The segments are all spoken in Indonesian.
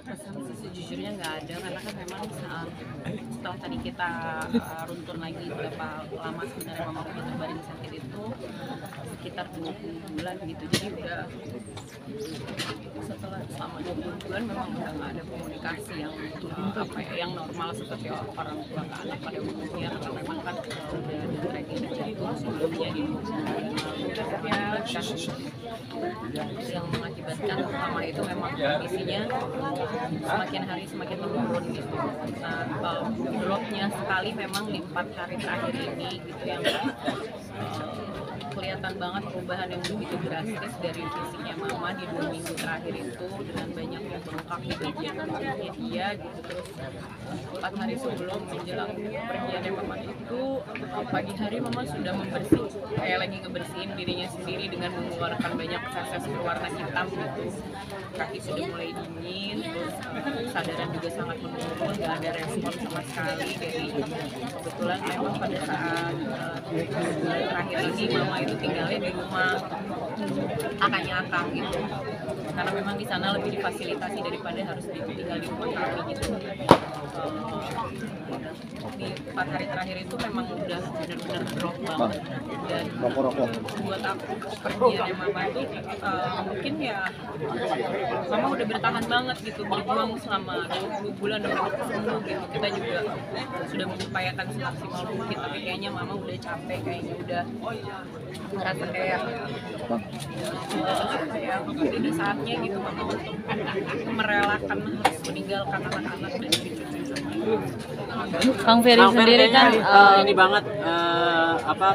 Pesan sih sejujurnya nggak ada, karena kan memang setelah tadi kita runtun lagi berapa lama sebenarnya mama udah terbaring sakit itu sekitar 20 bulan gitu, jadi udah setelah selama 20 bulan memang udah nggak ada komunikasi yang yang normal seperti orang tua ke anak pada umumnya, karena memang kan udah ada tragedi itu sebelumnya di yang mengakibatkan mama itu memang kondisinya semakin hari semakin menurun gitu. Nah, dropnya sekali memang di 4 hari terakhir ini gitu, yang kelihatan banget perubahan yang begitu drastis dari fisiknya mama di 2 minggu terakhir itu, dengan banyak yang terungkap di bagian tubuhnya dia gitu. Terus 4 hari sebelum menjelang pergiannya mama itu, pagi hari mama sudah kayak lagi ngebersihin dirinya sendiri dengan mengeluarkan banyak seses berwarna hitam gitu. Kaki sudah mulai dingin, terus kesadaran juga sangat menurun, gak ada respon sama sekali. Jadi kebetulan memang pada saat bulan terakhir ini mama itu tinggalnya di rumah kakaknya Akang gitu, karena memang di sana lebih difasilitasi daripada harus tinggal di rumah kami gitu. Di 4 hari terakhir itu memang udah benar-benar drop banget, dan buat aku pergiannya mama itu mungkin ya mama udah bertahan banget gitu, berjuang selama 20 bulan untuk sembuh gitu. Kita juga sudah mengupayakan semaksimal mungkin, tapi kayaknya mama udah capek, kayaknya udah merasa kayak udah saatnya gitu mama untuk merelakan harus meninggalkan anak-anak dan cucu-cucu. Kang Ferry sendiri kan ini banget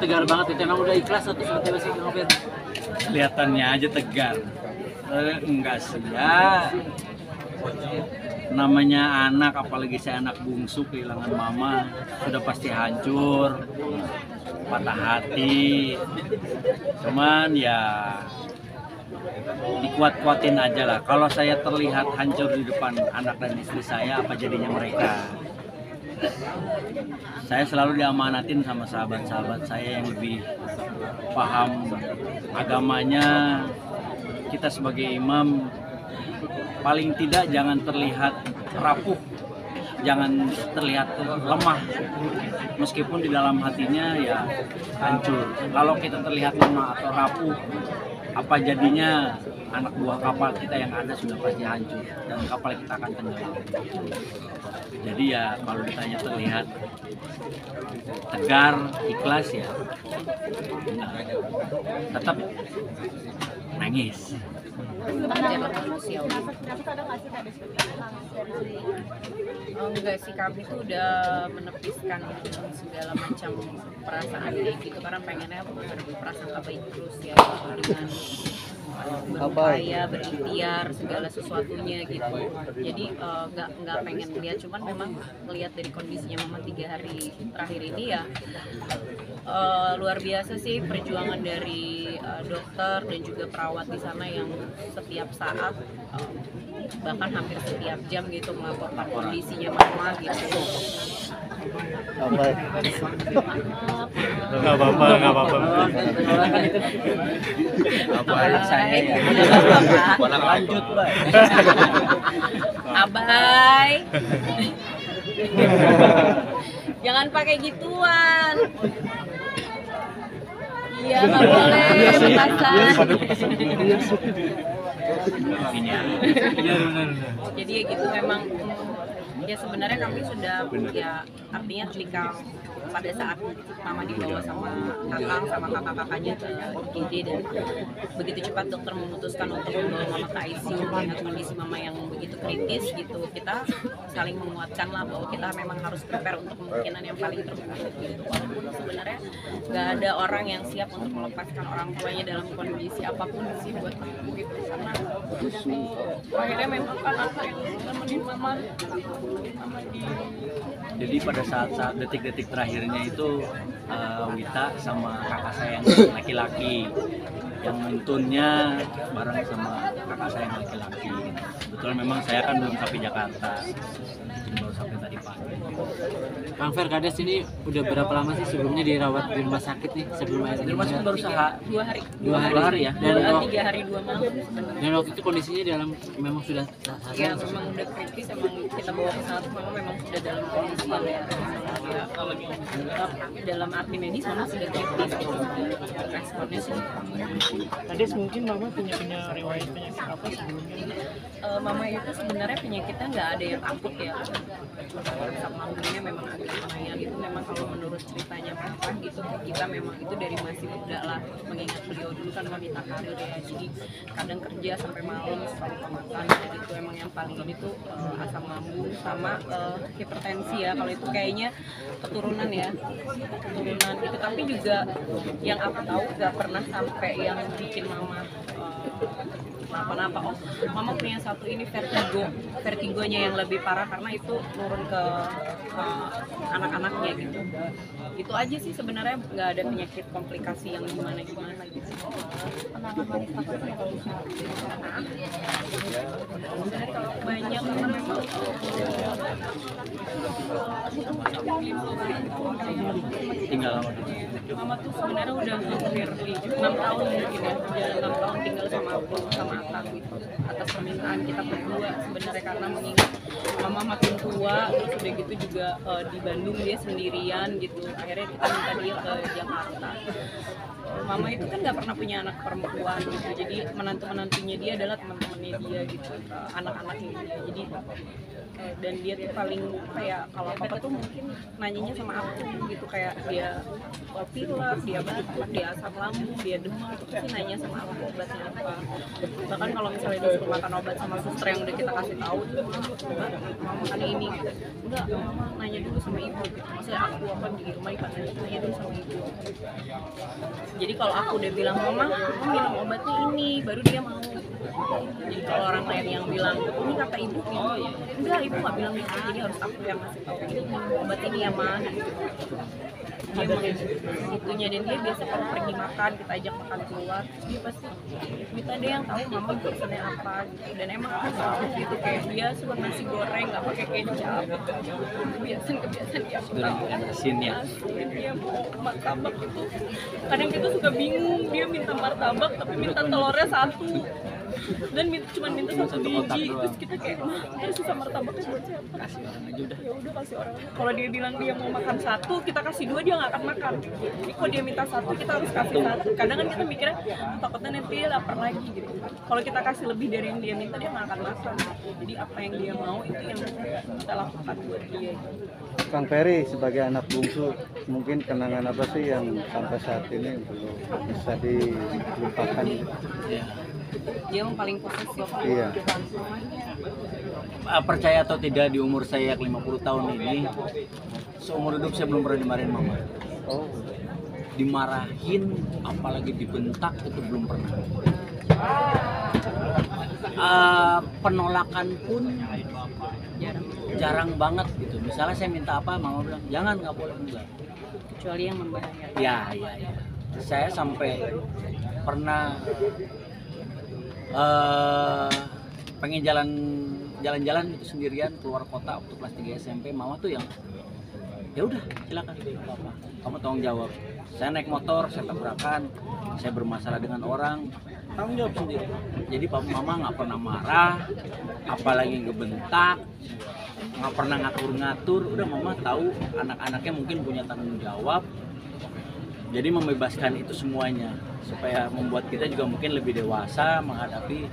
tegar banget itu, emang udah ikhlas atau seperti apa sih Kang Ferry? Kelihatannya aja tegar, enggak sih ya, namanya anak, apalagi saya anak bungsu, kehilangan mama sudah pasti hancur, patah hati. Cuman ya dikuat-kuatin aja lah. Kalau saya terlihat hancur di depan anak dan istri saya, apa jadinya mereka? Saya selalu diamanatin sama sahabat-sahabat saya yang lebih paham agamanya. Kita sebagai imam paling tidak jangan terlihat rapuh, jangan terlihat lemah, meskipun di dalam hatinya ya hancur. Kalau kita terlihat lemah atau rapuh, apa jadinya? Anak buah kapal kita yang ada sudah pasti hancur dan kapal kita akan tenggelam. Jadi ya kalau ditanya terlihat tegar, ikhlas ya, tetap nangis. Enggak sih, kami tuh udah menepiskan segala macam perasaan kayak gitu, karena pengennya berprasangka baik terus ya, dengan berupaya, berikhtiar segala sesuatunya gitu. Jadi nggak pengen lihat, cuman memang melihat dari kondisinya mama 3 hari terakhir ini ya luar biasa sih perjuangan dari dokter dan juga perawat di sana yang setiap saat bahkan hampir setiap jam gitu melaporkan kondisinya mama gitu. Nggak apa-apa. Apa saya ya? Lanjut, Bay. Abai. Jangan pakai gituan. Iya, nggak boleh petasan. Jadi ya gitu, memang ya sebenarnya kami sudah ya, artinya ketika pada saat mama dibawa sama kakang sama kakak-kakaknya ke IGD dan begitu cepat dokter memutuskan untuk membawa mama ke ICU dengan kondisi mama yang begitu kritis gitu, kita saling menguatkan lah bahwa kita memang harus prepare untuk kemungkinan yang paling terburuk gitu. Walaupun sebenarnya nggak ada orang yang siap untuk melepaskan orang tuanya dalam kondisi apapun sih buat aku gitu, karena akhirnya memang kan aku yang nemenin mama Jadi pada saat detik-detik terakhirnya itu Wita sama kakak saya yang laki-laki yang nuntunnya bareng sama kakak saya yang laki-laki. Betul memang saya kan belum sampai Jakarta, baru sampai tadi pagi. Kang Fer, Kades ini udah berapa lama sih sebelumnya dirawat di rumah sakit nih sebelum ayah Di rumah sakit baru 2 hari. 2 hari ya. Dan 3 hari 2 malam sebenarnya. dan waktu itu kondisinya dalam memang sudah Ya memang udah kritis, emang kita bawa ke sana mama memang sudah dalam kondisi yang ya dalam arti medis mama sudah kritis gitu. Responnya sih Kades mungkin mama punya riwayat penyakit apa sebelumnya? mama itu sebenarnya penyakitnya nggak ada yang akut ya, sama lambungnya memang agak bahaya gitu. Memang kalau menurut ceritanya papa gitu kita memang itu dari masih muda lah, mengingat beliau dulu kan wanita karir ya, jadi kadang kerja sampai malam selalu makan gitu. Emang yang paling ini tuh asam lambung sama hipertensi ya, kalau itu kayaknya keturunan ya, keturunan gitu. Tapi juga yang aku tahu nggak pernah sampai yang bikin mama kenapa-napa. Oh, mama punya satu ini vertigonya yang lebih parah karena itu turun ke anak-anaknya gitu. Itu aja sih sebenarnya, nggak ada penyakit komplikasi yang gimana-gimana gitu. Sebenarnya kalau banyak karena memang Tinggal lama di mama tuh sebenarnya udah hampir 6 tahun mungkin ya, jalan 6 tahun tinggal sama aku sama Atta gitu, atas permintaan kita berdua sebenarnya, karena mengingat mama makin tua, terus udah gitu juga di Bandung dia sendirian gitu, akhirnya kita minta dia ke Jakarta. Mama itu kan nggak pernah punya anak perempuan gitu, jadi menantu-menantunya dia adalah teman-temannya dia gitu, anak-anaknya dia. Jadi dan dia tuh paling kayak kalau apa tuh mungkin nanyanya sama aku gitu, kayak dia pilek, dia batuk, dia asam lambung, dia demam, itu sih nanya sama aku obatnya apa. Bahkan kalau misalnya disuruh makan obat sama suster yang udah kita kasih tahu tuh, mama makan ini gitu. Enggak, mama nanya dulu sama ibu gitu. Maksudnya aku apa di rumah nanya dulu sama ibu. Jadi kalau aku udah bilang mama minum obatnya ini, baru dia mau. Jadi kalau orang lain yang bilang ini kata ibu ini, enggak, ibu nggak bilang gitu, jadi harus aku yang ngasih tahu ini obat ini ya mah gitu. Dia itunya, dan dia biasa kalau pergi makan kita ajak makan keluar, dia pasti minta deh yang tahu mama pesannya apa gitu. Dan emang aku selalu gitu, kayak dia suka nasi goreng nggak pakai kecap, kebiasaan dia asin ya. dia mau martabak itu kadang kita suka bingung, dia minta martabak tapi minta telurnya 1 dan cuma minta 1 biji, terus kita kayak mah terus susah martabaknya buat siapa, Kasih orang aja udah. ya udah kasih orang. Kalau dia bilang dia mau makan 1, kita kasih 2, dia nggak akan makan. Jadi kalau dia minta 1, kita harus kasih 1. Kadang kan kita mikirnya takutnya nanti dia lapar lagi gitu. Kalau kita kasih lebih dari yang dia minta, dia nggak akan makan. Jadi apa yang dia mau itu yang kita lakukan buat dia. Kang Ferry sebagai anak bungsu, mungkin kenangan apa sih yang sampai saat ini belum bisa dilupakan? Ya. Dia yang paling posesif. Iya. Percaya atau tidak, di umur saya 50 tahun ini, seumur hidup saya belum pernah dimarahin mama. Oh, Dimarahin, apalagi dibentak, itu belum pernah. Penolakan pun jarang banget gitu. Misalnya saya minta apa, mama bilang jangan, nggak boleh, enggak. Kecuali yang membahayakan. Ya. Saya sampai pernah pengen jalan-jalan itu sendirian keluar kota waktu kelas 3 SMP. Mama tuh yang ya udah silakan, apa kamu tanggung jawab. Saya naik motor, saya tabrakan, saya bermasalah dengan orang, tanggung jawab sendiri. Jadi mama nggak pernah marah, apalagi ngebentak, nggak pernah ngatur-ngatur. Udah mama tahu anak-anaknya mungkin punya tanggung jawab, jadi membebaskan itu semuanya supaya membuat kita juga mungkin lebih dewasa menghadapi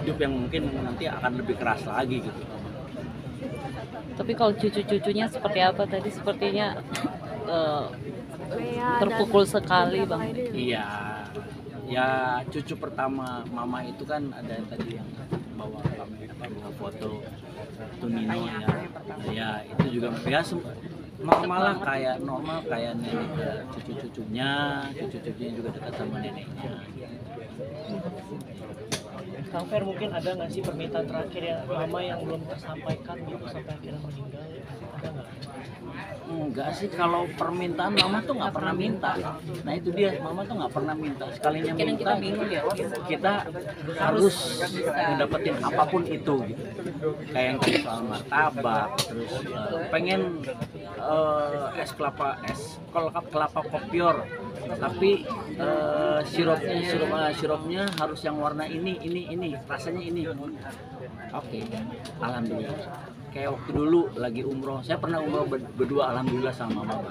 hidup yang mungkin nanti akan lebih keras lagi gitu. Tapi kalau cucu-cucunya seperti apa tadi? Sepertinya terpukul sekali bang. Iya, ya cucu pertama mama itu kan ada yang tadi yang bawa kamera, bawa foto Tunino ya. Ya itu juga ya normal lah, kayak normal kayak nenek ke cucu-cucunya juga dekat sama neneknya. Kang Fer, mungkin ada nggak sih permintaan terakhir ya mama yang belum tersampaikan gitu sampai akhirnya meninggal? Ada nggak? Enggak sih, kalau permintaan mama tuh nggak pernah minta. Nah itu dia, mama tuh nggak pernah minta. Sekalinya Kadang minta kita bingung ya, kita harus ngedapetin apapun itu gitu. Kayak yang tadi soal martabak, terus pengen es kelapa kopior, tapi sirupnya harus yang warna ini rasanya ini. Oke, alhamdulillah. Kayak waktu dulu lagi umroh, saya pernah umroh berdua, alhamdulillah sama mama.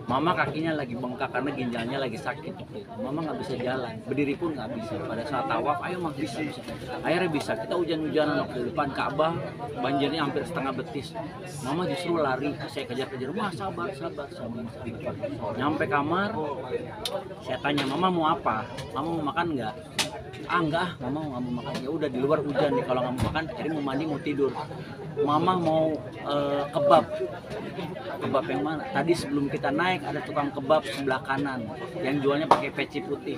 Mama kakinya lagi bengkak karena ginjalnya lagi sakit. Mama nggak bisa jalan, berdiri pun nggak bisa. Pada saat tawaf, ayo mah bisa. Akhirnya bisa. Kita hujan-hujanan waktu di depan Ka'bah, banjirnya hampir setengah betis. Mama justru lari, saya kejar-kejar. Mah sabar. Nyampe kamar, saya tanya, Mama mau apa? Mama mau makan nggak? Enggak, Mama nggak mau makan. Ya udah, di luar hujan nih, kalau nggak mau makan, jadi mau mandi mau tidur. Mama mau kebab yang mana? Tadi sebelum kita naik ada tukang kebab sebelah kanan yang jualnya pakai peci putih.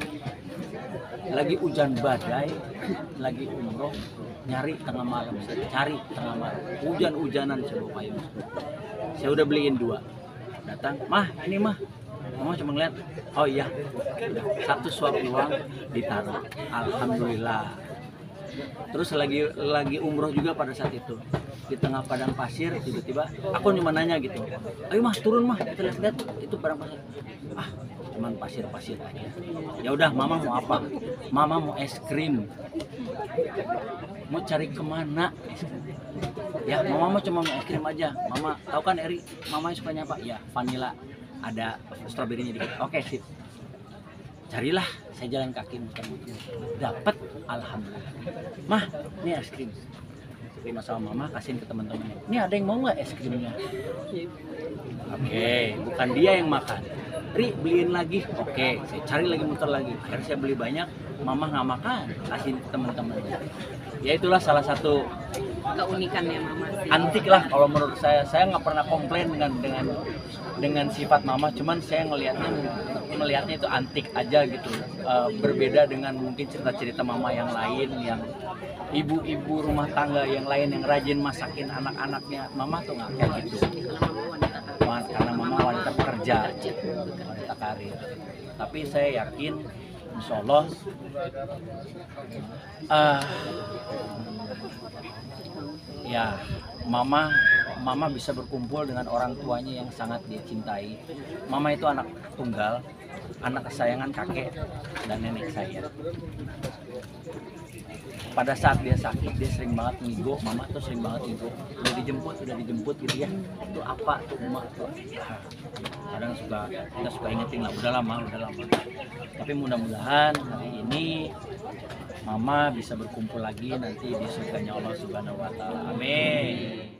Lagi hujan badai, lagi umroh, nyari tengah malam, hujan-hujanan saya bawa payung. Saya udah beliin 2. Datang, Mah ini mah. Mama cuma ngeliat, oh iya, udah 1 suap doang ditaruh. Alhamdulillah. Terus lagi umroh juga pada saat itu, di tengah padang pasir, tiba-tiba aku cuma nanya gitu, ayo mah turun mah, kita lihat itu padang pasir. Cuman pasir aja. Ya udah, Mama mau apa? Mama mau es krim. Mau cari kemana? Ya, Mama cuma mau es krim aja. Mama tahu kan Eri, Mama sukanya apa? Ya vanilla, ada stroberinya dikit. Oke, sip. Carilah, saya jalan kaki muter-muter, dapat, alhamdulillah. Mah, ini es krim. Terima sama Mama, kasihin ke teman-teman. Ini ada yang mau nggak es krimnya? Oke, bukan dia yang makan. Ri, beliin lagi. Oke, saya cari lagi, muter lagi. Akhirnya saya beli banyak. Mama nggak makan, kasihin ke teman-teman. Ya itulah salah satu keunikannya Mama sih. Antik lah kalau menurut saya. Saya nggak pernah komplain dengan sifat Mama, cuman saya melihatnya itu antik aja gitu. Berbeda dengan mungkin cerita-cerita Mama yang lain, yang ibu-ibu rumah tangga yang lain yang rajin masakin anak-anaknya. Mama tuh nggak kayak gitu. Karena Mama wanita pekerja, wanita karir. Tapi saya yakin, insya Allah, ya Mama bisa berkumpul dengan orang tuanya yang sangat dia cintai. Mama itu anak tunggal, anak kesayangan kakek dan nenek saya. Pada saat dia sakit, dia sering banget ngigo. Mama tuh sering banget ngigo. Udah dijemput gitu ya. Itu apa tuh emak tuh? Kadang kita suka ingetin lah, udah lama. Tapi mudah-mudahan hari ini Mama bisa berkumpul lagi nanti di surganya Allah Subhanahu wa taala. Amin.